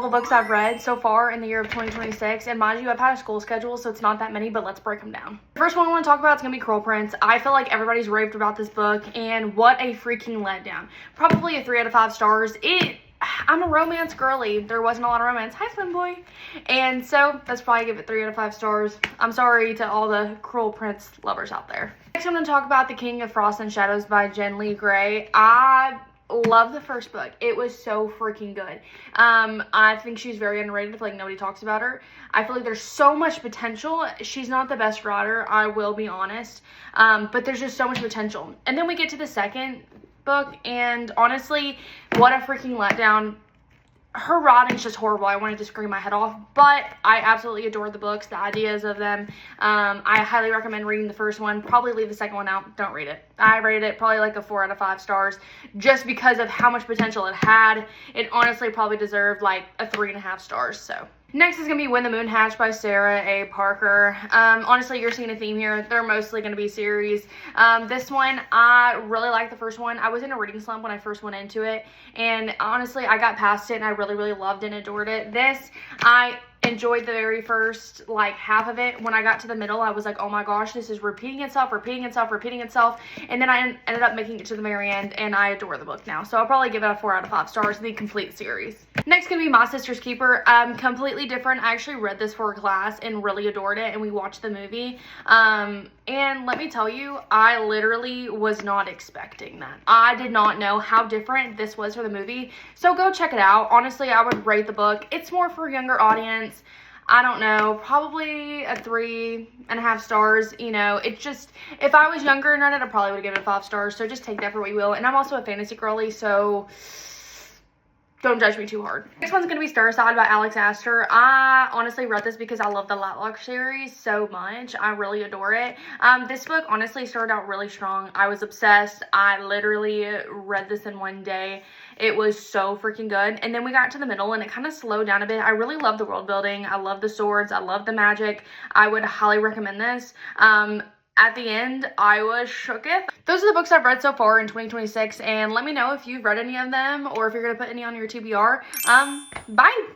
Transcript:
All the books I've read so far in the year of 2026, and mind you, I've had a school schedule, so it's not that many, but let's break them down. The first one I want to talk about is going to be Cruel Prince. I feel like everybody's raved about this book, and what a freaking letdown. Probably a 3 out of 5 stars. I'm a romance girly. There wasn't a lot of romance. Hi, Slim Boy. And so that's probably give it 3 out of 5 stars. I'm sorry to all the Cruel Prince lovers out there. Next, I'm going to talk about The King of Frost and Shadows by Jen Lee Gray. I love the first book. It was so freaking good. I think she's very underrated. I feel like nobody talks about her. I feel like there's so much potential. She's not the best writer, I will be honest, but there's just so much potential. And then we get to the second book, and honestly, what a freaking letdown. Her writing's just horrible. I wanted to scream my head off, but I absolutely adore the books, the ideas of them. I highly recommend reading the first one. Probably leave the second one out. Don't read it. I rated it probably like a 4 out of 5 stars just because of how much potential it had. It honestly probably deserved like a 3.5 stars. So next is going to be When the Moon Hatched by Sarah A. Parker. Honestly, you're seeing a theme here. They're mostly going to be series. This one, I really like the first one. I was in a reading slump when I first went into it, and honestly, I got past it, and I really, really loved and adored it. This, I enjoyed the very first like half of it. When I got to the middle, I was like, oh my gosh, this is repeating itself, and then I ended up making it to the very end, and I adore the book now. So I'll probably give it a 4 out of 5 stars, the complete series. Next gonna be My Sister's Keeper. Completely different. I actually read this for a class and really adored it, and we watched the movie. And let me tell you, I literally was not expecting that. I did not know how different this was for the movie. So go check it out. Honestly, I would rate the book. It's more for a younger audience. I don't know, probably a 3.5 stars. You know, it's just, if I was younger and read it, I probably would give it a 5 stars. So just take that for what you will. And I'm also a fantasy girly, so don't judge me too hard. Next one's going to be Star-Side by Alex Astor. I honestly read this because I love the Latlock series so much. I really adore it. This book honestly started out really strong. I was obsessed. I literally read this in one day. It was so freaking good. And then we got to the middle and it kind of slowed down a bit. I really love the world building. I love the swords. I love the magic. I would highly recommend this. At the end, I was shooketh. Those are the books I've read so far in 2026, and let me know if you've read any of them or if you're going to put any on your TBR. Bye!